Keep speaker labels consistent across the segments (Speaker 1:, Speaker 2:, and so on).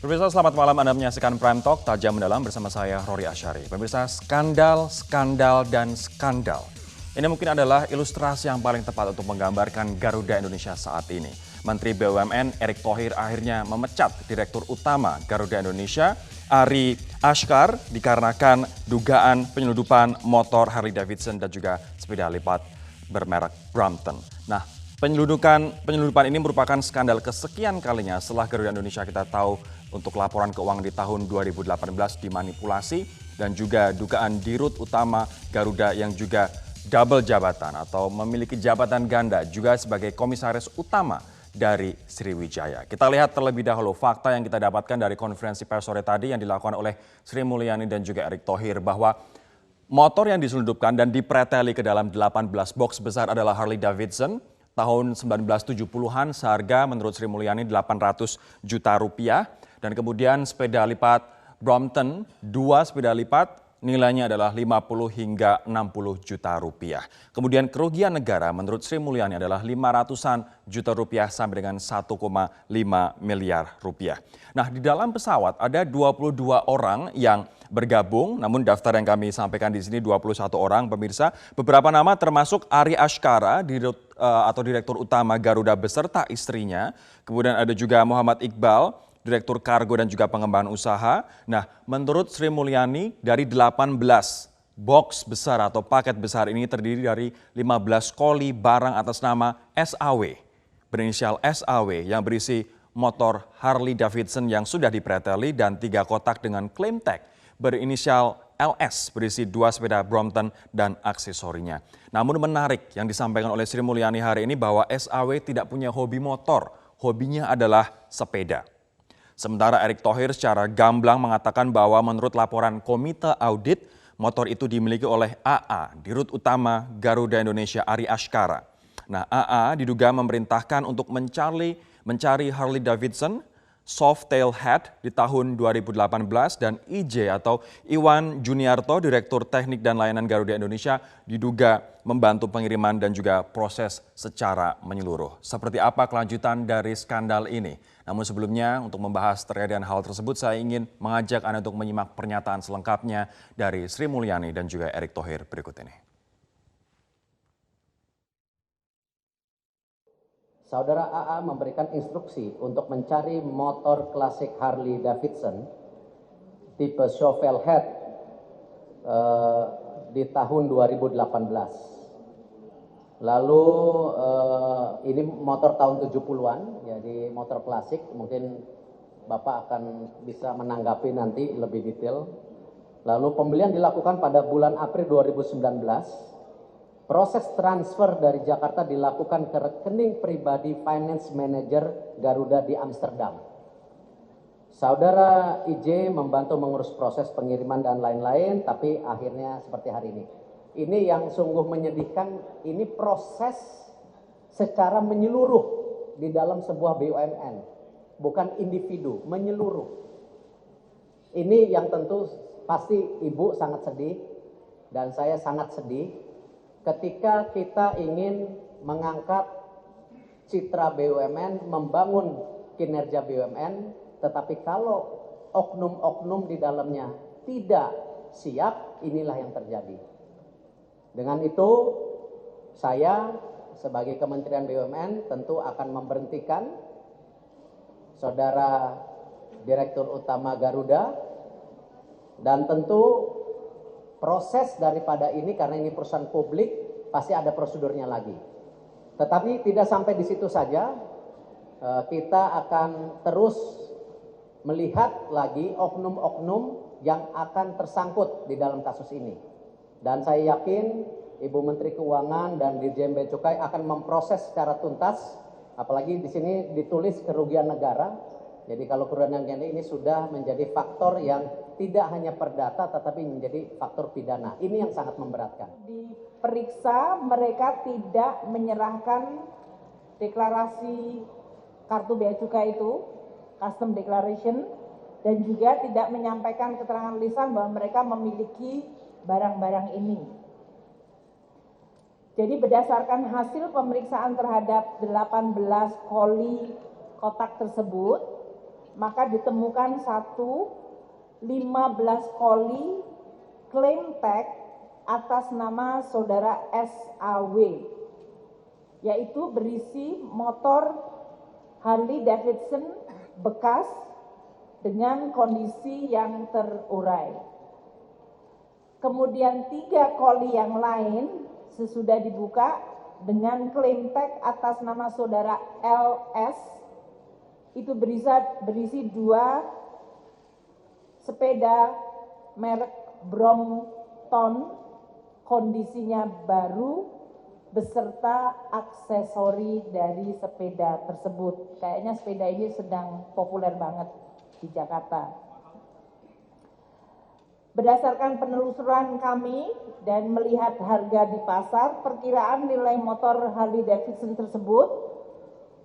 Speaker 1: Pemirsa, selamat malam. Anda menyaksikan Prime Talk Tajam Mendalam bersama saya, Rory Asyari. Pemirsa, skandal, skandal, dan skandal. Ini mungkin adalah ilustrasi yang paling tepat untuk menggambarkan Garuda Indonesia saat ini. Menteri BUMN Erick Thohir akhirnya memecat Direktur Utama Garuda Indonesia, Ari Ashkar, dikarenakan dugaan penyelundupan motor Harley Davidson dan juga sepeda lipat bermerek Brompton. Nah, penyelundupan ini merupakan skandal kesekian kalinya setelah Garuda Indonesia kita tahu untuk laporan keuangan di tahun 2018 dimanipulasi dan juga dugaan dirut utama Garuda yang juga double jabatan atau memiliki jabatan ganda juga sebagai komisaris utama dari Sriwijaya. Kita lihat terlebih dahulu fakta yang kita dapatkan dari konferensi pers sore tadi yang dilakukan oleh Sri Mulyani dan juga Erick Thohir bahwa motor yang diselundupkan dan dipreteli ke dalam 18 box besar adalah Harley Davidson tahun 1970-an seharga menurut Sri Mulyani 800 juta rupiah. Dan kemudian sepeda lipat Brompton, 2 sepeda lipat nilainya adalah 50 hingga 60 juta rupiah. Kemudian kerugian negara menurut Sri Mulyani adalah 500-an juta rupiah sampai dengan 1,5 miliar rupiah. Nah, di dalam pesawat ada 22 orang yang bergabung, namun daftar yang kami sampaikan di sini 21 orang, pemirsa. Beberapa nama termasuk Ari Ashkara, Direktur Utama Garuda beserta istrinya. Kemudian ada juga Muhammad Iqbal, Direktur Kargo dan juga Pengembangan Usaha. Nah, menurut Sri Mulyani dari 18 box besar atau paket besar ini terdiri dari 15 koli barang atas nama SAW, berinisial SAW yang berisi motor Harley Davidson yang sudah dipreteli dan 3 kotak dengan klaim tag berinisial LS berisi 2 sepeda Brompton dan aksesorinya. Namun menarik yang disampaikan oleh Sri Mulyani hari ini bahwa SAW tidak punya hobi motor, hobinya adalah sepeda. Sementara Erick Thohir secara gamblang mengatakan bahwa menurut laporan Komite Audit, motor itu dimiliki oleh AA, Dirut Utama Garuda Indonesia Ari Ashkara. Nah, AA diduga memerintahkan untuk mencari Harley Davidson Softail Head di tahun 2018 dan IJ atau Iwan Juniarto, Direktur Teknik dan Layanan Garuda Indonesia, diduga membantu pengiriman dan juga proses secara menyeluruh. Seperti apa kelanjutan dari skandal ini? Namun sebelumnya untuk membahas terkait dengan hal tersebut, saya ingin mengajak Anda untuk menyimak pernyataan selengkapnya dari Sri Mulyani dan juga Erick Thohir berikut ini.
Speaker 2: Saudara AA memberikan instruksi untuk mencari motor klasik Harley Davidson tipe Shovel Head di tahun 2018. Lalu ini motor tahun 70-an, jadi motor klasik. Mungkin Bapak akan bisa menanggapi nanti lebih detail. Lalu pembelian dilakukan pada bulan April 2019. Proses transfer dari Jakarta dilakukan ke rekening pribadi Finance Manager Garuda di Amsterdam. Saudara IJ membantu mengurus proses pengiriman dan lain-lain, tapi akhirnya seperti hari ini. Ini yang sungguh menyedihkan, ini proses secara menyeluruh di dalam sebuah BUMN, bukan individu, menyeluruh. Ini yang tentu pasti Ibu sangat sedih dan saya sangat sedih. Ketika kita ingin mengangkat citra BUMN, membangun kinerja BUMN, tetapi kalau oknum-oknum di dalamnya tidak siap, inilah yang terjadi. Dengan itu, saya sebagai Kementerian BUMN tentu akan memberhentikan Saudara Direktur Utama Garuda, dan tentu proses daripada ini, karena ini perusahaan publik, pasti ada prosedurnya lagi. Tetapi tidak sampai di situ saja, kita akan terus melihat lagi oknum-oknum yang akan tersangkut di dalam kasus ini. Dan saya yakin Ibu Menteri Keuangan dan Dirjen Bea Cukai akan memproses secara tuntas, apalagi di sini ditulis kerugian negara. Jadi kalau kerugian negara ini sudah menjadi faktor yang tidak hanya perdata tetapi menjadi faktor pidana. Ini yang sangat memberatkan.
Speaker 3: Diperiksa, mereka tidak menyerahkan deklarasi kartu bea cukai itu, custom declaration, dan juga tidak menyampaikan keterangan lisan bahwa mereka memiliki barang-barang ini. Jadi berdasarkan hasil pemeriksaan terhadap 18 koli kotak tersebut, maka ditemukan 15 koli klaim tag atas nama saudara SAW, yaitu berisi motor Harley Davidson bekas dengan kondisi yang terurai. Kemudian 3 koli yang lain sesudah dibuka dengan klaim tag atas nama saudara LS, itu berisi 2 sepeda merek Brompton, kondisinya baru beserta aksesori dari sepeda tersebut. Kayaknya sepeda ini sedang populer banget di Jakarta. Berdasarkan penelusuran kami dan melihat harga di pasar, perkiraan nilai motor Harley Davidson tersebut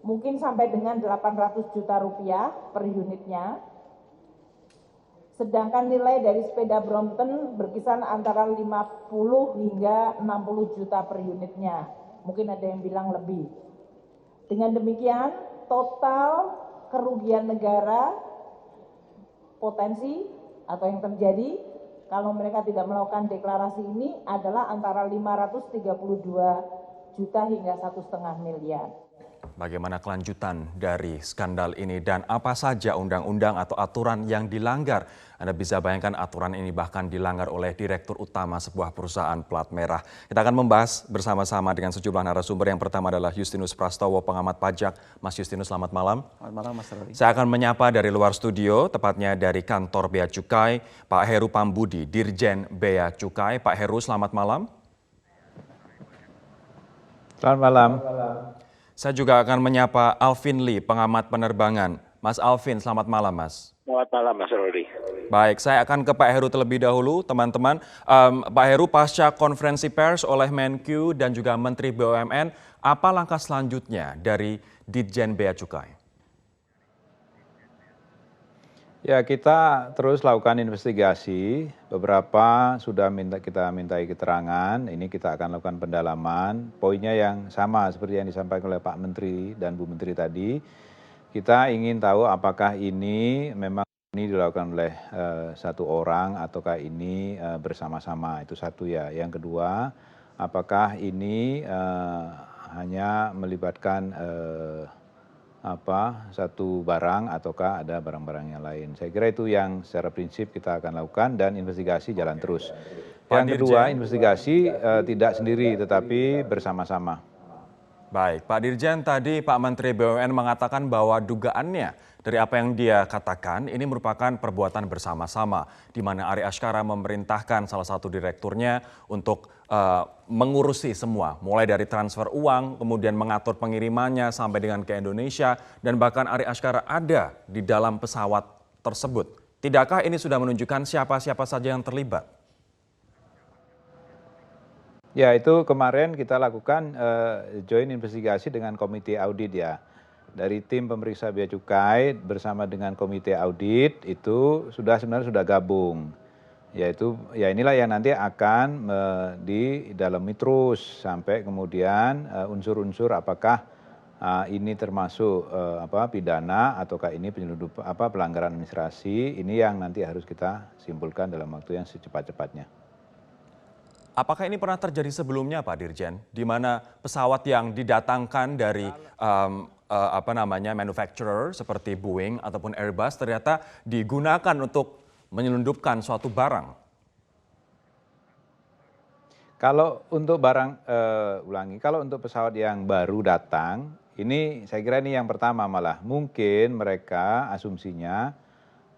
Speaker 3: mungkin sampai dengan 800 juta rupiah per unitnya. Sedangkan nilai dari sepeda Brompton berkisar antara 50 hingga 60 juta per unitnya. Mungkin ada yang bilang lebih. Dengan demikian, total kerugian negara potensi atau yang terjadi kalau mereka tidak melakukan deklarasi ini adalah antara 532 juta hingga 1,5 miliar.
Speaker 1: Bagaimana kelanjutan dari skandal ini dan apa saja undang-undang atau aturan yang dilanggar? Anda bisa bayangkan aturan ini bahkan dilanggar oleh direktur utama sebuah perusahaan plat merah. Kita akan membahas bersama-sama dengan sejumlah narasumber. Yang pertama adalah Justinus Prastowo, pengamat pajak. Mas Justinus, selamat malam.
Speaker 4: Selamat malam, Mas Rory.
Speaker 1: Saya akan menyapa dari luar studio, tepatnya dari kantor Bea Cukai, Pak Heru Pambudi, Dirjen Bea Cukai. Pak Heru, selamat malam.
Speaker 4: Selamat malam.
Speaker 1: Saya juga akan menyapa Alvin Lee, pengamat penerbangan. Mas Alvin, selamat malam, Mas.
Speaker 5: Selamat malam, Mas Rory.
Speaker 1: Baik, saya akan ke Pak Heru terlebih dahulu, teman-teman. Pak Heru, pasca konferensi pers oleh Menq dan juga Menteri BUMN, apa langkah selanjutnya dari Ditjen Bea Cukai?
Speaker 4: Ya, kita terus lakukan investigasi. Beberapa sudah kita mintai keterangan. Ini kita akan lakukan pendalaman. Poinnya yang sama seperti yang disampaikan oleh Pak Menteri dan Bu Menteri tadi. Kita ingin tahu apakah ini memang ini dilakukan oleh satu orang ataukah ini bersama-sama. Itu satu ya. Yang kedua, apakah ini hanya melibatkan satu barang ataukah ada barang-barang yang lain. Saya kira itu yang secara prinsip kita akan lakukan dan investigasi jalan terus. Yang kedua, investigasi tidak sendiri tetapi bersama-sama.
Speaker 1: Baik, Pak Dirjen, tadi Pak Menteri BUMN mengatakan bahwa dugaannya dari apa yang dia katakan ini merupakan perbuatan bersama-sama, di mana Ari Ashkara memerintahkan salah satu direkturnya untuk mengurusi semua, mulai dari transfer uang, kemudian mengatur pengirimannya sampai dengan ke Indonesia, dan bahkan Ari Ashkara ada di dalam pesawat tersebut. Tidakkah ini sudah menunjukkan siapa-siapa saja yang terlibat?
Speaker 4: Ya, itu kemarin kita lakukan joint investigasi dengan komite audit ya. Dari tim pemeriksa bea cukai bersama dengan komite audit itu sebenarnya sudah gabung. Yaitu ya inilah yang nanti akan didalami terus sampai kemudian unsur-unsur apakah ini termasuk pidana ataukah ini pelanggaran administrasi, ini yang nanti harus kita simpulkan dalam waktu yang secepat-cepatnya.
Speaker 1: Apakah ini pernah terjadi sebelumnya, Pak Dirjen, di mana pesawat yang didatangkan dari manufacturer seperti Boeing ataupun Airbus ternyata digunakan untuk menyelundupkan suatu barang?
Speaker 4: Kalau untuk kalau untuk pesawat yang baru datang, ini saya kira ini yang pertama malah mungkin mereka asumsinya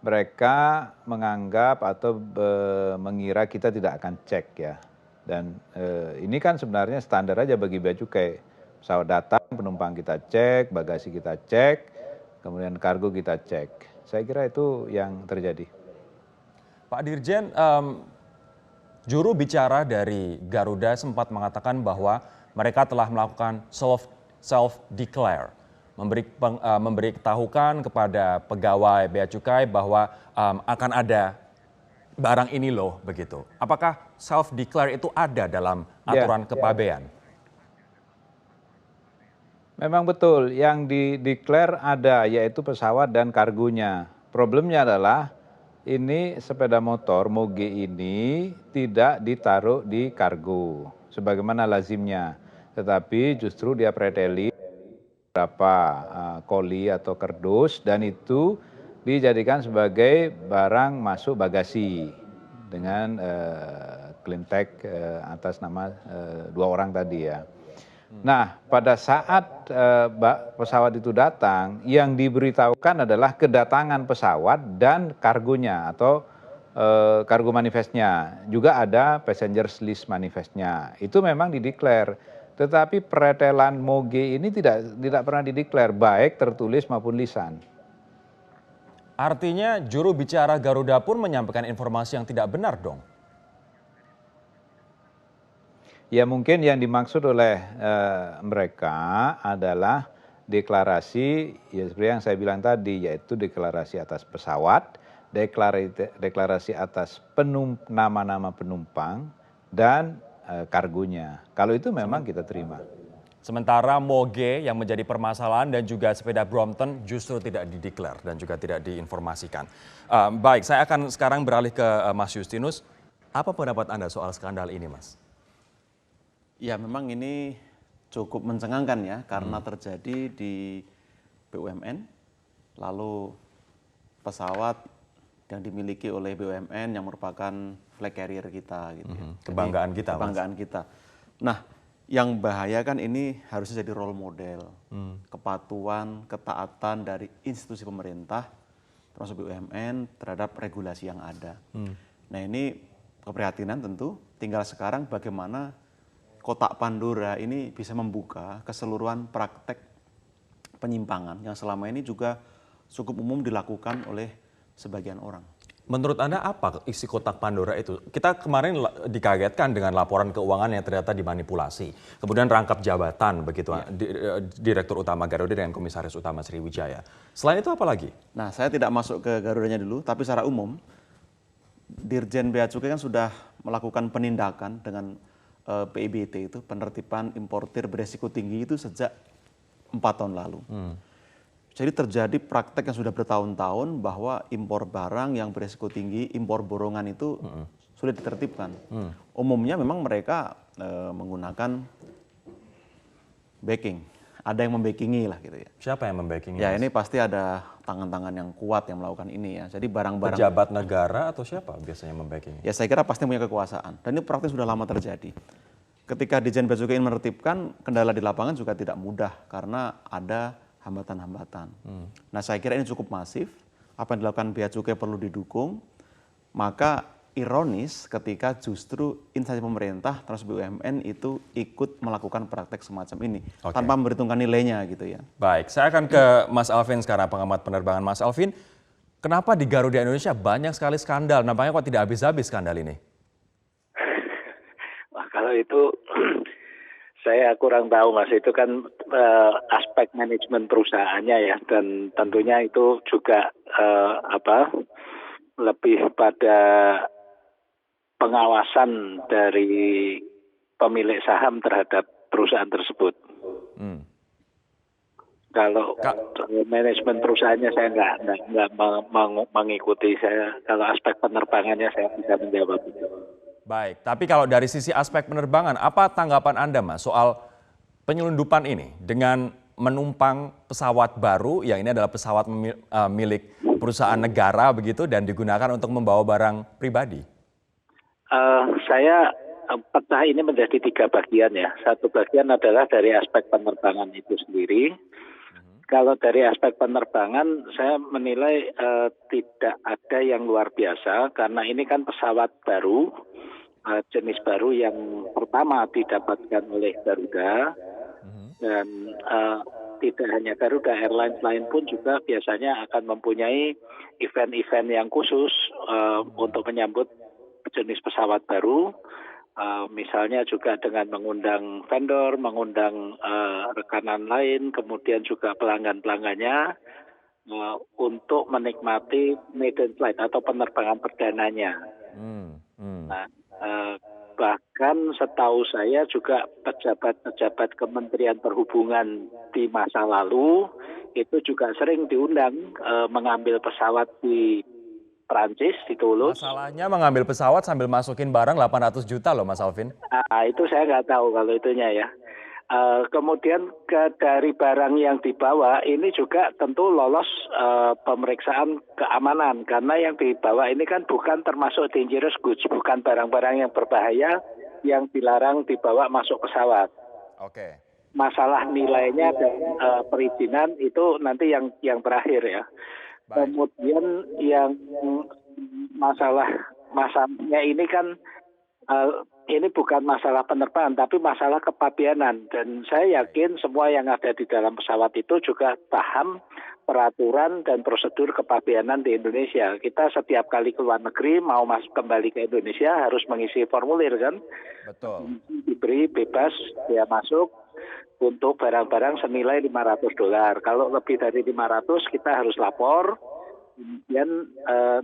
Speaker 4: mereka menganggap atau mengira kita tidak akan cek ya. Dan ini kan sebenarnya standar aja bagi bea cukai. Pesawat datang, penumpang kita cek, bagasi kita cek, kemudian kargo kita cek. Saya kira itu yang terjadi.
Speaker 1: Pak Dirjen, juru bicara dari Garuda sempat mengatakan bahwa mereka telah melakukan self-declare, memberitahukan kepada pegawai bea cukai bahwa akan ada barang ini loh begitu. Apakah self-declare itu ada dalam aturan kepabean?
Speaker 4: Memang betul, yang dideklar ada yaitu pesawat dan kargonya. Problemnya adalah ini sepeda motor Moge ini tidak ditaruh di kargo sebagaimana lazimnya, tetapi justru dia preteli beberapa koli atau kerdus dan itu dijadikan sebagai barang masuk bagasi dengan clean tag atas nama dua orang tadi ya. Nah, pada saat pesawat itu datang, yang diberitahukan adalah kedatangan pesawat dan kargonya atau kargo manifestnya. Juga ada passengers list manifestnya. Itu memang dideklar. Tetapi pretelan Moge ini tidak pernah dideklar, baik tertulis maupun lisan.
Speaker 1: Artinya juru bicara Garuda pun menyampaikan informasi yang tidak benar dong?
Speaker 4: Ya mungkin yang dimaksud oleh mereka adalah deklarasi, ya seperti yang saya bilang tadi, yaitu deklarasi atas pesawat, deklarasi atas nama-nama penumpang, dan kargonya. Kalau itu memang kita terima.
Speaker 1: Sementara Moge yang menjadi permasalahan dan juga sepeda Brompton justru tidak dideklar dan juga tidak diinformasikan. Baik, saya akan sekarang beralih ke Mas Justinus. Apa pendapat Anda soal skandal ini, Mas?
Speaker 5: Ya memang ini cukup mencengangkan ya karena terjadi di BUMN, lalu pesawat yang dimiliki oleh BUMN yang merupakan flag carrier kita gitu ya.
Speaker 1: Kebanggaan kita, Mas.
Speaker 5: Kebanggaan kita. Nah, yang bahaya kan ini harusnya jadi role model, kepatuhan, ketaatan dari institusi pemerintah, termasuk BUMN terhadap regulasi yang ada. Nah ini keprihatinan tentu, tinggal sekarang bagaimana kotak Pandora ini bisa membuka keseluruhan praktek penyimpangan yang selama ini juga cukup umum dilakukan oleh sebagian orang.
Speaker 1: Menurut Anda apa isi kotak Pandora itu? Kita kemarin dikagetkan dengan laporan keuangan yang ternyata dimanipulasi. Kemudian rangkap jabatan begitu, Direktur Utama Garuda dengan Komisaris Utama Sriwijaya. Selain itu apa lagi?
Speaker 5: Nah, saya tidak masuk ke Garudanya dulu, tapi secara umum Dirjen Bea Cukai kan sudah melakukan penindakan dengan PIBT itu, penertiban importir beresiko tinggi itu sejak 4 tahun lalu. Jadi terjadi praktek yang sudah bertahun-tahun bahwa impor barang yang beresiko tinggi, impor borongan itu sulit ditertibkan. Umumnya memang mereka menggunakan backing. Ada yang membackingi lah gitu ya.
Speaker 1: Siapa yang membacking?
Speaker 5: Ya ini pasti ada tangan-tangan yang kuat yang melakukan ini ya. Jadi barang-barang
Speaker 1: pejabat negara atau siapa biasanya membacking?
Speaker 5: Ya saya kira pasti punya kekuasaan. Dan ini praktik sudah lama terjadi. Ketika Dirjen Bea Cukai ingin menertibkan, kendala di lapangan juga tidak mudah karena ada hambatan-hambatan. Nah saya kira ini cukup masif. Apa yang dilakukan Bea Cukai perlu didukung. Maka ironis ketika justru instansi pemerintah termasuk BUMN itu ikut melakukan praktek semacam ini tanpa memperhitungkan nilainya gitu ya.
Speaker 1: Baik, saya akan ke Mas Alvin sekarang, pengamat penerbangan. Mas Alvin, kenapa di Garuda Indonesia banyak sekali skandal? Nampaknya kok tidak habis-habis skandal ini?
Speaker 6: Wah, kalau itu saya kurang tahu, Mas. Itu kan aspek manajemen perusahaannya ya, dan tentunya itu juga lebih pada pengawasan dari pemilik saham terhadap perusahaan tersebut. Kalau manajemen perusahaannya saya nggak mengikuti. Saya kalau aspek penerbangannya saya bisa menjawab itu.
Speaker 1: Baik, tapi kalau dari sisi aspek penerbangan, apa tanggapan Anda, Mas, soal penyelundupan ini dengan menumpang pesawat baru, yang ini adalah pesawat milik perusahaan negara begitu dan digunakan untuk membawa barang pribadi?
Speaker 6: Saya pecah ini menjadi 3 bagian ya. Satu bagian adalah dari aspek penerbangan itu sendiri. Kalau dari aspek penerbangan, saya menilai tidak ada yang luar biasa karena ini kan pesawat baru, jenis baru yang pertama didapatkan oleh Garuda dan tidak hanya Garuda, airlines lain pun juga biasanya akan mempunyai event-event yang khusus untuk menyambut jenis pesawat baru, misalnya juga dengan mengundang vendor, mengundang rekanan lain, kemudian juga pelanggan-pelanggannya untuk menikmati maiden flight atau penerbangan perdananya. Nah, Bahkan setahu saya juga pejabat-pejabat Kementerian Perhubungan di masa lalu itu juga sering diundang mengambil pesawat di Prancis, di Toulouse.
Speaker 1: Masalahnya mengambil pesawat sambil masukin barang 800 juta loh Mas Alvin.
Speaker 6: Nah, itu saya nggak tahu kalau itunya ya. Kemudian dari barang yang dibawa ini juga tentu lolos pemeriksaan keamanan karena yang dibawa ini kan bukan termasuk dangerous goods, bukan barang-barang yang berbahaya yang dilarang dibawa masuk pesawat.
Speaker 1: Oke.
Speaker 6: Masalah nilainya dan perizinan itu nanti yang terakhir ya.
Speaker 1: Baik.
Speaker 6: Kemudian yang masalahnya ini kan ini bukan masalah penerbangan tapi masalah kepabeanan, dan saya yakin semua yang ada di dalam pesawat itu juga paham peraturan dan prosedur kepabeanan di Indonesia. Kita setiap kali ke luar negeri mau masuk kembali ke Indonesia harus mengisi formulir kan.
Speaker 1: Betul.
Speaker 6: Diberi bebas dia masuk untuk barang-barang senilai $500. Kalau lebih dari 500 kita harus lapor. Kemudian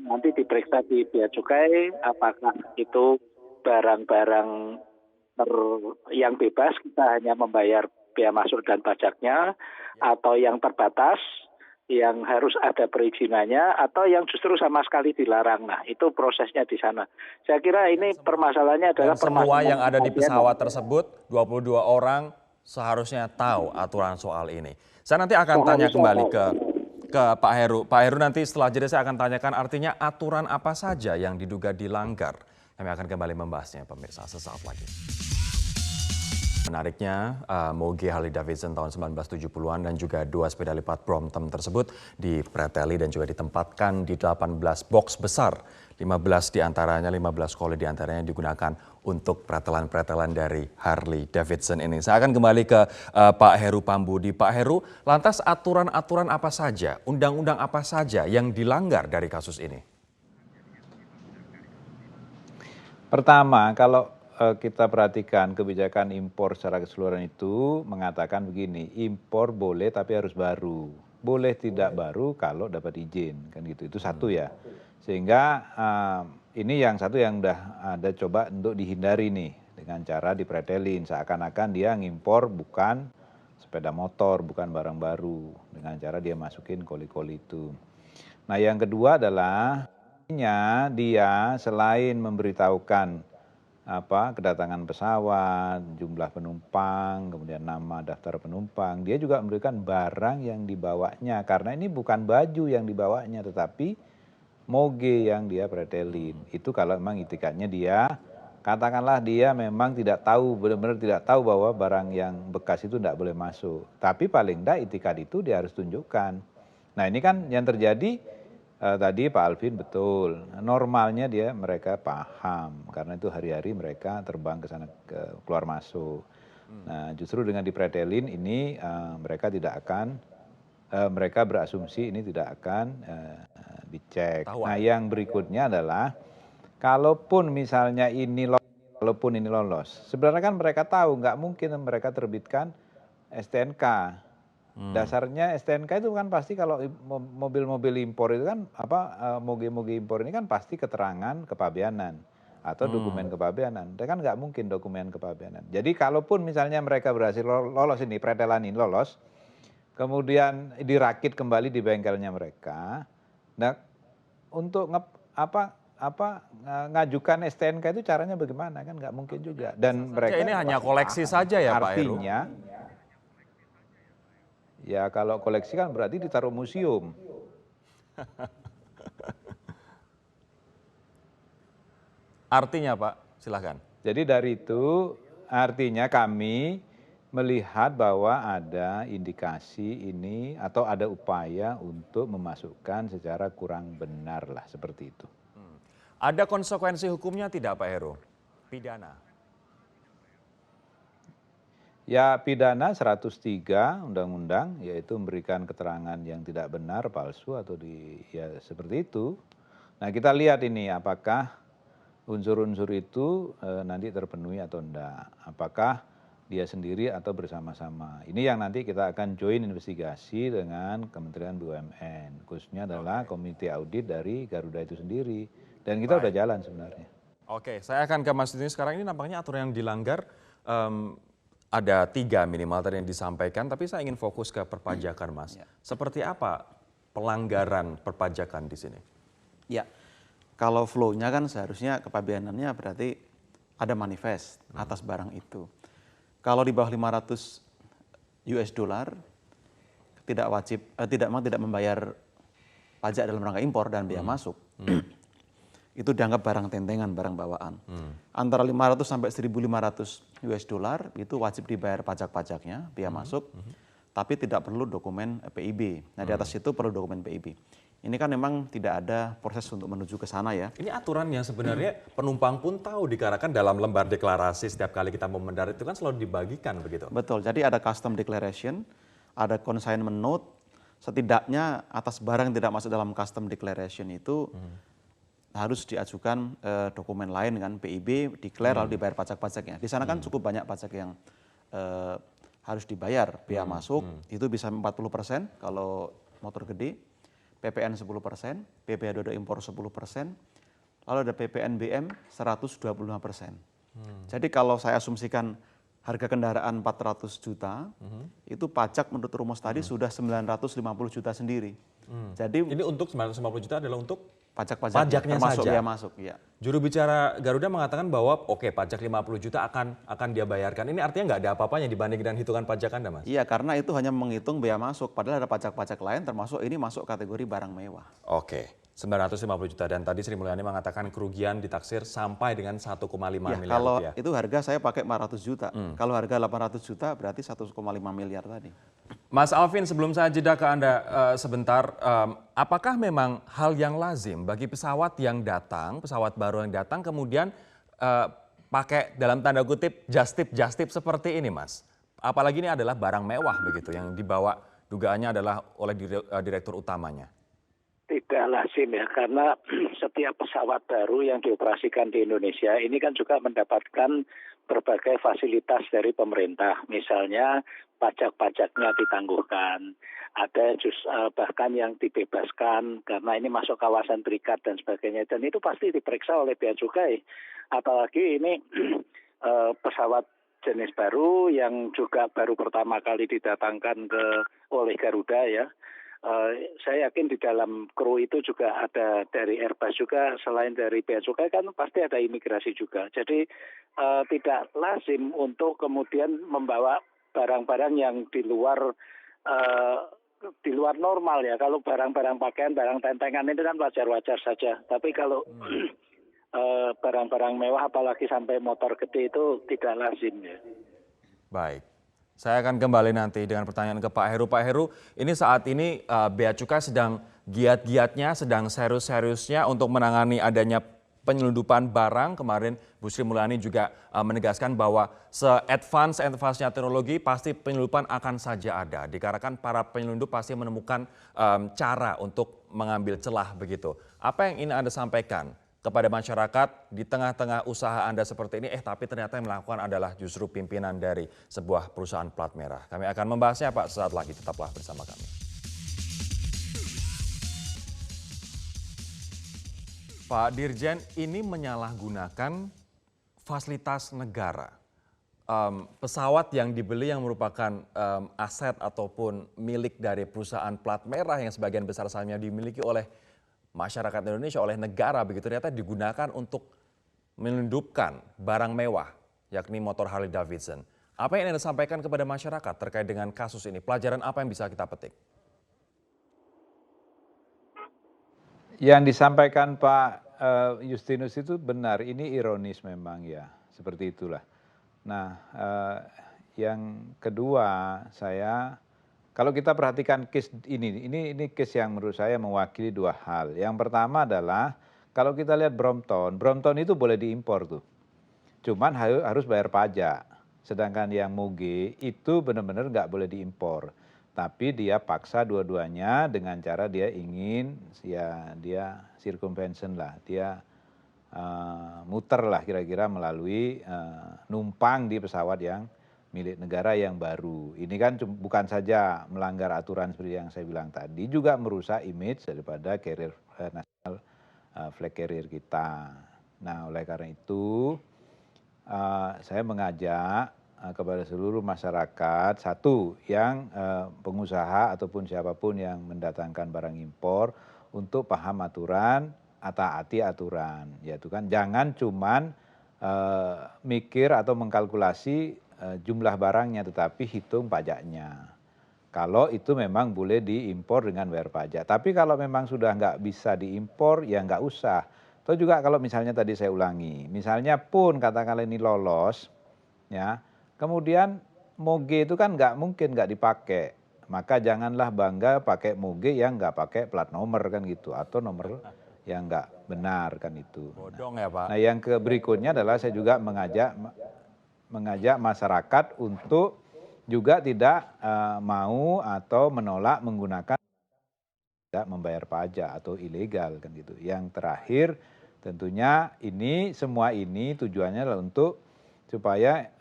Speaker 6: nanti diperiksa di bea cukai apakah itu barang-barang yang bebas kita hanya membayar bea masuk dan pajaknya, atau yang terbatas yang harus ada perizinannya, atau yang justru sama sekali dilarang. Nah, itu prosesnya di sana. Saya kira ini permasalahannya adalah
Speaker 1: Dan semua yang ada di pesawat tersebut, 22 orang seharusnya tahu aturan soal ini. Saya nanti akan tanya kembali ke Pak Heru. Pak Heru, nanti setelah jeda saya akan tanyakan artinya aturan apa saja yang diduga dilanggar. Kami akan kembali membahasnya pemirsa sesaat lagi. Menariknya, moge Harley Davidson tahun 1970-an dan juga 2 sepeda lipat Brompton tersebut dipreteli dan juga ditempatkan di 18 box besar. 15 koli diantaranya digunakan untuk pretelan-pretelan dari Harley Davidson ini. Saya akan kembali ke Pak Heru Pambudi. Pak Heru, lantas aturan-aturan apa saja, undang-undang apa saja yang dilanggar dari kasus ini?
Speaker 4: Pertama, kalau kita perhatikan kebijakan impor secara keseluruhan itu mengatakan begini, impor boleh tapi harus baru. Boleh tidak baru kalau dapat izin, kan gitu. Itu satu ya. Sehingga ini yang satu yang udah ada coba untuk dihindari nih dengan cara dipretelin. Seakan-akan dia ngimpor bukan sepeda motor, bukan barang baru. Dengan cara dia masukin koli-koli itu. Nah yang kedua adalah dia selain memberitahukan kedatangan pesawat, jumlah penumpang, kemudian nama daftar penumpang, dia juga memberikan barang yang dibawanya, karena ini bukan baju yang dibawanya tetapi moge yang dia pretelin. Itu kalau memang itikadnya dia, katakanlah dia memang tidak tahu, benar-benar tidak tahu bahwa barang yang bekas itu tidak boleh masuk, tapi paling tidak itikad itu dia harus tunjukkan. Nah ini kan yang terjadi. Tadi Pak Alvin betul, normalnya mereka paham karena itu hari-hari mereka terbang ke sana keluar masuk. Nah justru dengan dipretelin ini mereka tidak akan, mereka berasumsi ini tidak akan dicek. Nah yang berikutnya adalah kalaupun misalnya ini lolos, sebenarnya kan mereka tahu nggak mungkin mereka terbitkan STNK. Dasarnya STNK itu kan pasti kalau mobil-mobil impor itu kan moge-moge impor ini kan pasti keterangan kepabeanan atau dokumen kepabeanan. Dan kan nggak mungkin dokumen kepabeanan. Jadi kalaupun misalnya mereka berhasil lolos ini, pretelan ini lolos, kemudian dirakit kembali di bengkelnya mereka. Nah untuk ngajukan STNK itu caranya bagaimana, kan nggak mungkin juga. Dan mereka
Speaker 1: ini hanya koleksi saja ya Pak Heru?
Speaker 4: Artinya ya kalau koleksi kan berarti ditaruh museum.
Speaker 1: Artinya Pak, silahkan.
Speaker 4: Jadi dari itu artinya kami melihat bahwa ada indikasi ini atau ada upaya untuk memasukkan secara kurang benar lah seperti itu.
Speaker 1: Ada konsekuensi hukumnya tidak Pak Heru? Pidana?
Speaker 4: Ya pidana 103 undang-undang, yaitu memberikan keterangan yang tidak benar, palsu atau ya seperti itu. Nah kita lihat ini apakah unsur-unsur itu nanti terpenuhi atau enggak. Apakah dia sendiri atau bersama-sama. Ini yang nanti kita akan join investigasi dengan Kementerian BUMN. Khususnya adalah komite audit dari Garuda itu sendiri. Dan kita udah jalan sebenarnya.
Speaker 1: Oke, saya akan ke Mas Dini sekarang. Ini nampaknya aturan yang dilanggar ada 3 minimal tadi yang disampaikan, tapi saya ingin fokus ke perpajakan, Mas. Seperti apa pelanggaran perpajakan di sini?
Speaker 5: Ya, kalau flow-nya kan seharusnya kepabeanannya berarti ada manifest atas barang itu. Kalau di bawah 500 US dollar tidak wajib, tidak membayar pajak dalam rangka impor dan biaya masuk. Itu dianggap barang tentengan, barang bawaan. Antara 500 sampai 1.500 US dollar itu wajib dibayar pajak-pajaknya, biaya masuk, tapi tidak perlu dokumen PIB. Nah di atas itu perlu dokumen PIB. Ini kan memang tidak ada proses untuk menuju ke sana ya.
Speaker 1: Ini aturan yang sebenarnya penumpang pun tahu dikarenakan dalam lembar deklarasi setiap kali kita mau mendarat itu kan selalu dibagikan begitu.
Speaker 5: Betul, jadi ada custom declaration, ada consignment note, setidaknya atas barang yang tidak masuk dalam custom declaration itu harus diajukan dokumen lain kan, PIB, declare lalu dibayar pajak-pajaknya. Di sana kan cukup banyak pajak yang harus dibayar, biaya masuk itu bisa 40% kalau motor gede, PPN 10%, PPh 22 impor 10%, lalu ada PPNBM 125%. Jadi kalau saya asumsikan harga kendaraan 400 juta, itu pajak menurut rumus tadi sudah 950 juta sendiri. Jadi
Speaker 1: Ini untuk 950 juta adalah untuk
Speaker 5: pajaknya termasuk
Speaker 1: saja.
Speaker 5: biaya masuk, ya.
Speaker 1: Juru bicara Garuda mengatakan bahwa oke, pajak 50 juta akan dia bayarkan. Ini artinya nggak ada apa-apanya dibanding dengan hitungan pajak Anda, Mas?
Speaker 5: Iya, karena itu hanya menghitung biaya masuk, padahal ada pajak-pajak lain termasuk ini masuk kategori barang mewah.
Speaker 1: Oke, 950 juta dan tadi Sri Mulyani mengatakan kerugian ditaksir sampai dengan 1,5
Speaker 5: Ya,
Speaker 1: miliar
Speaker 5: kalau
Speaker 1: rupiah.
Speaker 5: itu harga saya pakai 400 juta. Kalau harga 800 juta berarti 1,5 miliar tadi.
Speaker 1: Mas Alvin, sebelum saya jeda ke Anda sebentar, apakah memang hal yang lazim bagi pesawat yang datang, pesawat baru yang datang kemudian pakai dalam tanda kutip just tip seperti ini, Mas? Apalagi ini adalah barang mewah begitu yang dibawa dugaannya adalah oleh direktur utamanya.
Speaker 6: Tidak lazim ya, karena setiap pesawat baru yang dioperasikan di Indonesia ini kan juga mendapatkan berbagai fasilitas dari pemerintah. Misalnya pajak-pajaknya ditangguhkan, ada bahkan yang dibebaskan karena ini masuk kawasan berikat dan sebagainya. Dan itu pasti diperiksa oleh bea cukai. Apalagi ini pesawat jenis baru yang juga baru pertama kali didatangkan oleh Garuda ya. Saya yakin di dalam kru itu juga ada dari Airbus juga, selain dari bea cukai kan pasti ada imigrasi juga. Jadi tidak lazim untuk kemudian membawa barang-barang yang di luar normal ya. Kalau barang-barang pakaian, barang tentengan itu kan wajar-wajar saja. Tapi kalau barang-barang mewah apalagi sampai motor gede itu tidak lazim ya.
Speaker 1: Baik. Saya akan kembali nanti dengan pertanyaan ke Pak Heru. Pak Heru, ini saat ini Bea Cukai sedang giat-giatnya, sedang serius-seriusnya untuk menangani adanya penyelundupan barang. Kemarin Bu Sri Mulyani juga menegaskan bahwa se-advance-nya teknologi pasti penyelundupan akan saja ada. Dikarenakan para penyelundup pasti menemukan cara untuk mengambil celah begitu. Apa yang ingin Anda sampaikan kepada masyarakat di tengah-tengah usaha Anda seperti ini, tapi ternyata yang melakukan adalah justru pimpinan dari sebuah perusahaan plat merah. Kami akan membahasnya Pak sesaat lagi, tetaplah bersama kami. Pak Dirjen, ini menyalahgunakan fasilitas negara. Pesawat yang dibeli yang merupakan aset ataupun milik dari perusahaan plat merah yang sebagian besar sahamnya dimiliki oleh masyarakat Indonesia, oleh negara begitu, ternyata digunakan untuk menyelundupkan barang mewah, yakni motor Harley Davidson. Apa yang Anda sampaikan kepada masyarakat terkait dengan kasus ini? Pelajaran apa yang bisa kita petik?
Speaker 4: Yang disampaikan Pak Justinus itu benar, ini ironis memang ya, seperti itulah. Nah, yang kedua kalau kita perhatikan case ini case yang menurut saya mewakili dua hal. Yang pertama adalah kalau kita lihat Brompton itu boleh diimpor tuh. Cuman harus bayar pajak. Sedangkan yang Muge itu benar-benar nggak boleh diimpor. Tapi dia paksa dua-duanya dengan cara dia ingin dia circumvention lah. Dia muter lah kira-kira melalui numpang di pesawat yang milik negara yang baru. Ini kan bukan saja melanggar aturan seperti yang saya bilang tadi, juga merusak image daripada carrier national flag carrier kita. Nah, oleh karena itu saya mengajak kepada seluruh masyarakat, satu yang pengusaha ataupun siapapun yang mendatangkan barang impor untuk paham aturan, taati aturan, yaitu kan jangan cuman mikir atau mengkalkulasi jumlah barangnya, tetapi hitung pajaknya. Kalau itu memang boleh diimpor dengan bayar pajak. Tapi kalau memang sudah nggak bisa diimpor, ya nggak usah. Atau juga kalau misalnya tadi saya ulangi, misalnya pun katakanlah ini lolos, ya, kemudian moge itu kan nggak mungkin nggak dipakai. Maka janganlah bangga pakai moge yang nggak pakai plat nomor kan gitu, atau nomor yang nggak benar kan itu.
Speaker 1: Bodong ya Pak.
Speaker 4: Nah yang berikutnya adalah saya juga mengajak masyarakat untuk juga tidak mau atau menolak menggunakan tidak membayar pajak atau ilegal kan gitu. Yang terakhir tentunya ini semua ini tujuannya adalah untuk supaya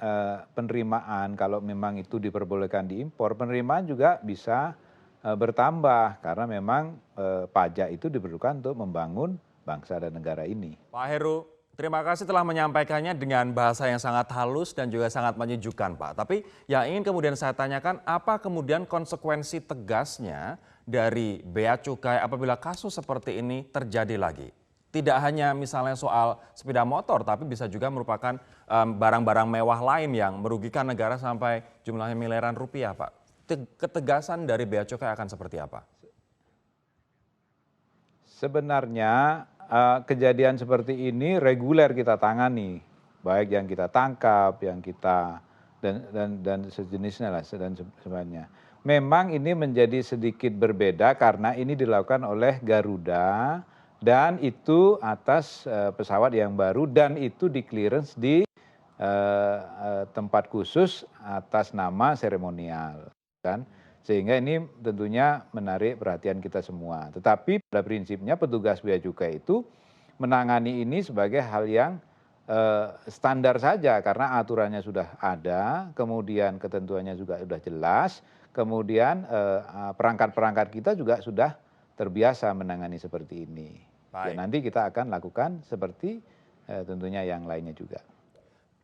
Speaker 4: penerimaan kalau memang itu diperbolehkan diimpor, penerimaan juga bisa bertambah karena memang pajak itu diperlukan untuk membangun bangsa dan negara ini.
Speaker 1: Pak Heru, terima kasih telah menyampaikannya dengan bahasa yang sangat halus dan juga sangat menyejukkan Pak. Tapi yang ingin kemudian saya tanyakan, apa kemudian konsekuensi tegasnya dari Bea Cukai apabila kasus seperti ini terjadi lagi? Tidak hanya misalnya soal sepeda motor, tapi bisa juga merupakan barang-barang mewah lain yang merugikan negara sampai jumlahnya miliaran rupiah Pak. Ketegasan dari Bea Cukai akan seperti apa?
Speaker 4: Sebenarnya kejadian seperti ini reguler kita tangani, baik yang kita tangkap, yang kita dan sejenisnya lah dan sebagainya. Memang ini menjadi sedikit berbeda karena ini dilakukan oleh Garuda dan itu atas pesawat yang baru dan itu di clearance di tempat khusus atas nama seremonial kan. Sehingga ini tentunya menarik perhatian kita semua. Tetapi pada prinsipnya petugas bea cukai itu menangani ini sebagai hal yang standar saja karena aturannya sudah ada, kemudian ketentuannya juga sudah jelas, kemudian perangkat-perangkat kita juga sudah terbiasa menangani seperti ini. Ya, nanti kita akan lakukan seperti tentunya yang lainnya juga.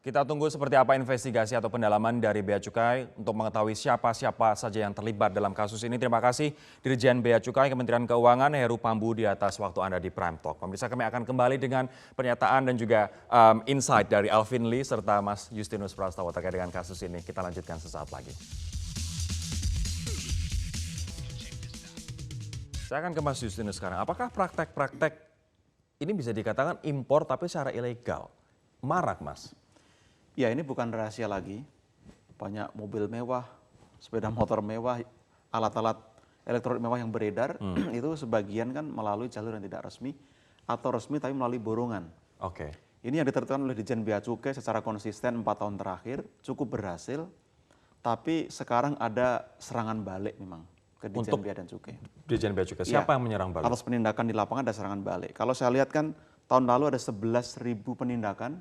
Speaker 1: Kita tunggu seperti apa investigasi atau pendalaman dari Bea Cukai untuk mengetahui siapa-siapa saja yang terlibat dalam kasus ini. Terima kasih Dirjen Bea Cukai Kementerian Keuangan Heru Pambudi atas waktu Anda di Prime Talk. Pemirsa, kami akan kembali dengan pernyataan dan juga insight dari Alvin Lee serta Mas Justinus Prastowo terkait dengan kasus ini. Kita lanjutkan sesaat lagi. Saya akan ke Mas Justinus sekarang. Apakah praktek-praktek ini bisa dikatakan impor tapi secara ilegal? Marak, Mas?
Speaker 5: Ya, ini bukan rahasia lagi. Banyak mobil mewah, sepeda motor mewah, alat-alat elektronik mewah yang beredar itu sebagian kan melalui jalur yang tidak resmi atau resmi tapi melalui borongan.
Speaker 1: Oke.
Speaker 5: Ini yang diterapkan oleh Ditjen Bea Cukai secara konsisten 4 tahun terakhir, cukup berhasil. Tapi sekarang ada serangan balik memang ke Ditjen Bea dan Cukai.
Speaker 1: Ditjen Bea Cukai, siapa yang menyerang balik?
Speaker 5: Atas penindakan di lapangan ada serangan balik. Kalau saya lihat kan tahun lalu ada 11.000 penindakan,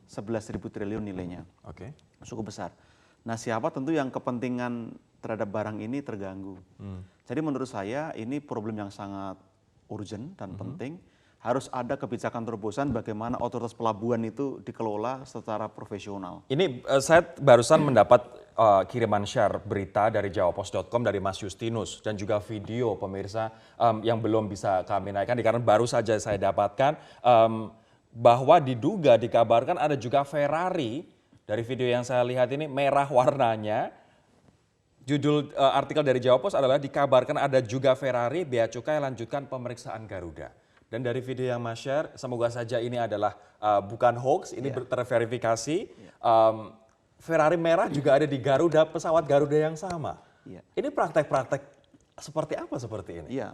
Speaker 5: 11.000 triliun nilainya.
Speaker 1: Oke.
Speaker 5: Cukup besar. Nah, siapa tentu yang kepentingan terhadap barang ini terganggu. Jadi menurut saya ini problem yang sangat urgent dan penting. Harus ada kebijakan terobosan bagaimana otoritas pelabuhan itu dikelola secara profesional.
Speaker 1: Ini saya barusan mendapat kiriman share berita dari jawapos.com dari Mas Justinus dan juga video pemirsa yang belum bisa kami naikkan karena baru saja saya dapatkan bahwa diduga dikabarkan ada juga Ferrari dari video yang saya lihat ini merah warnanya. Judul artikel dari Jawapos adalah dikabarkan ada juga Ferrari, Bea Cukai lanjutkan pemeriksaan Garuda. Dan dari video yang Mas share, semoga saja ini adalah bukan hoax, ini terverifikasi. Ferrari merah juga ada di Garuda, pesawat Garuda yang sama. Ini praktek-praktek seperti apa seperti ini?
Speaker 5: Iya,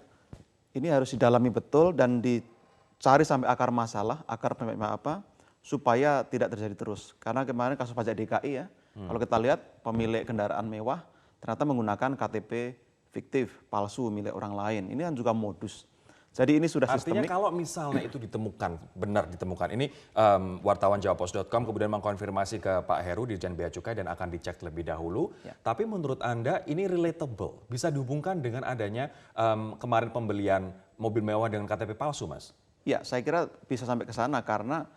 Speaker 5: ini harus didalami betul dan dicari sampai akar masalah, akar apa, supaya tidak terjadi terus. Karena kemarin kasus pajak DKI ya, kalau kita lihat pemilik kendaraan mewah ternyata menggunakan KTP fiktif, palsu milik orang lain. Ini kan juga modus. Jadi ini sudah sistemik.
Speaker 1: Artinya kalau misalnya itu ditemukan, benar ditemukan. Ini wartawan jawapos.com kemudian mengkonfirmasi ke Pak Heru Dirjen Bea Cukai dan akan dicek lebih dahulu. Tapi menurut Anda ini relatable, bisa dihubungkan dengan adanya kemarin pembelian mobil mewah dengan KTP palsu, Mas?
Speaker 5: Ya, saya kira bisa sampai ke sana karena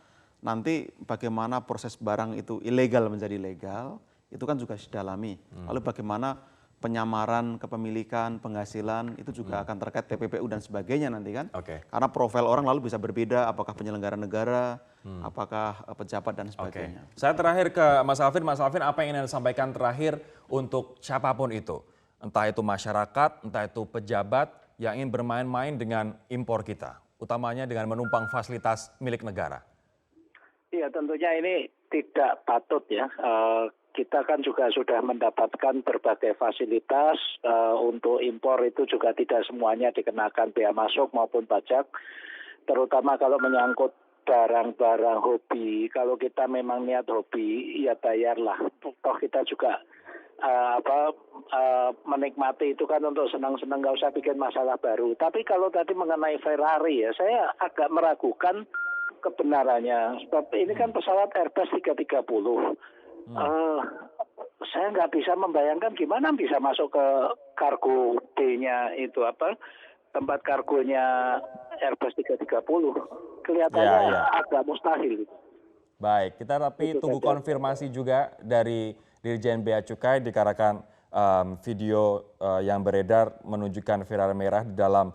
Speaker 5: nanti bagaimana proses barang itu ilegal menjadi legal, itu kan juga harus didalami. Lalu bagaimana penyamaran kepemilikan, penghasilan, itu juga akan terkait TPPU dan sebagainya nanti kan. Karena profil orang lalu bisa berbeda, apakah penyelenggara negara, apakah pejabat dan sebagainya.
Speaker 1: Saya terakhir ke Mas Alvin. Mas Alvin, apa yang ingin Anda sampaikan terakhir untuk siapapun itu? Entah itu masyarakat, entah itu pejabat yang ingin bermain-main dengan impor kita, utamanya dengan menumpang fasilitas milik negara.
Speaker 6: Iya, tentunya ini tidak patut ya. Kita kan juga sudah mendapatkan berbagai fasilitas untuk impor, itu juga tidak semuanya dikenakan bea masuk maupun pajak, terutama kalau menyangkut barang-barang hobi. Kalau kita memang niat hobi, ya bayarlah. Toh kita juga menikmati itu kan untuk senang-senang, nggak usah bikin masalah baru. Tapi kalau tadi mengenai Ferrari ya, saya agak meragukan kebenarannya. Sebab ini kan pesawat Airbus 330. Saya nggak bisa membayangkan gimana bisa masuk ke kargo B-nya itu tempat kargonya Airbus 330. Kelihatannya agak mustahil.
Speaker 1: Baik, kita tapi tunggu konfirmasi juga dari Dirjen Bea Cukai dikarenakan video yang beredar menunjukkan Ferrari merah di dalam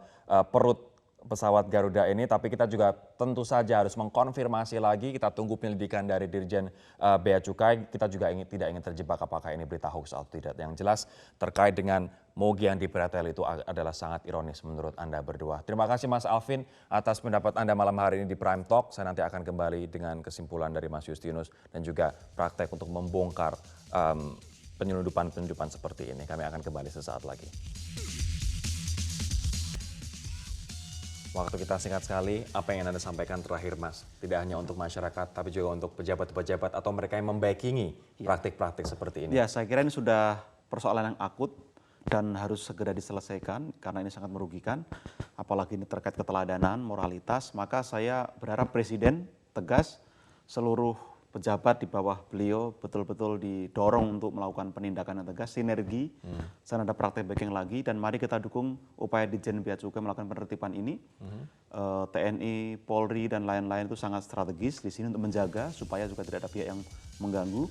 Speaker 1: perut pesawat Garuda ini, tapi kita juga tentu saja harus mengkonfirmasi lagi. Kita tunggu penyelidikan dari Dirjen Bea Cukai. Kita juga tidak ingin terjebak apakah ini berita hoax atau tidak. Yang jelas terkait dengan moge yang dipretel itu adalah sangat ironis menurut Anda berdua. Terima kasih Mas Alvin atas pendapat Anda malam hari ini di Prime Talk. Saya nanti akan kembali dengan kesimpulan dari Mas Justinus dan juga praktek untuk membongkar penyelundupan seperti ini. Kami akan kembali sesaat lagi. Waktu kita singkat sekali, apa yang Anda sampaikan terakhir Mas? Tidak hanya untuk masyarakat, tapi juga untuk pejabat-pejabat atau mereka yang membackingi praktik-praktik seperti ini.
Speaker 5: Ya, saya kira ini sudah persoalan yang akut dan harus segera diselesaikan karena ini sangat merugikan. Apalagi ini terkait keteladanan, moralitas, maka saya berharap Presiden tegas, seluruh pejabat di bawah beliau betul-betul didorong untuk melakukan penindakan yang tegas, sinergi, jangan ada praktek backing lagi, dan mari kita dukung upaya Ditjen Bea Cukai melakukan penertiban ini. TNI, Polri, dan lain-lain itu sangat strategis di sini untuk menjaga supaya juga tidak ada pihak yang mengganggu,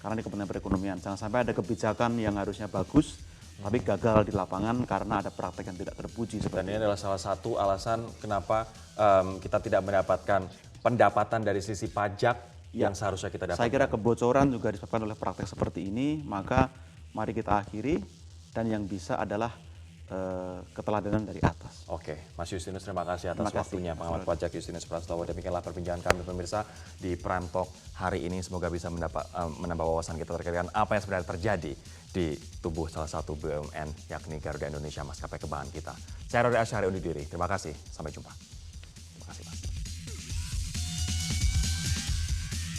Speaker 5: karena ini kepentingan perekonomian. Jangan sampai ada kebijakan yang harusnya bagus, tapi gagal di lapangan karena ada praktek yang tidak terpuji.
Speaker 1: Dan ini adalah salah satu alasan kenapa kita tidak mendapatkan pendapatan dari sisi pajak yang seharusnya kita dapatkan.
Speaker 5: Saya kira kebocoran juga disebabkan oleh praktek seperti ini, maka mari kita akhiri, dan yang bisa adalah keteladanan dari atas.
Speaker 1: Oke, Mas Justinus, terima kasih atas waktunya. Pengamat pajak Justinus Prastowo. Demikianlah perbincangan kami pemirsa di Prime Talk hari ini. Semoga bisa menambah wawasan kita terkait dengan apa yang sebenarnya terjadi di tubuh salah satu BUMN, yakni Garuda Indonesia, maskapai kebanggaan kita. Saya Rory Asyari undur diri. Terima kasih, sampai jumpa.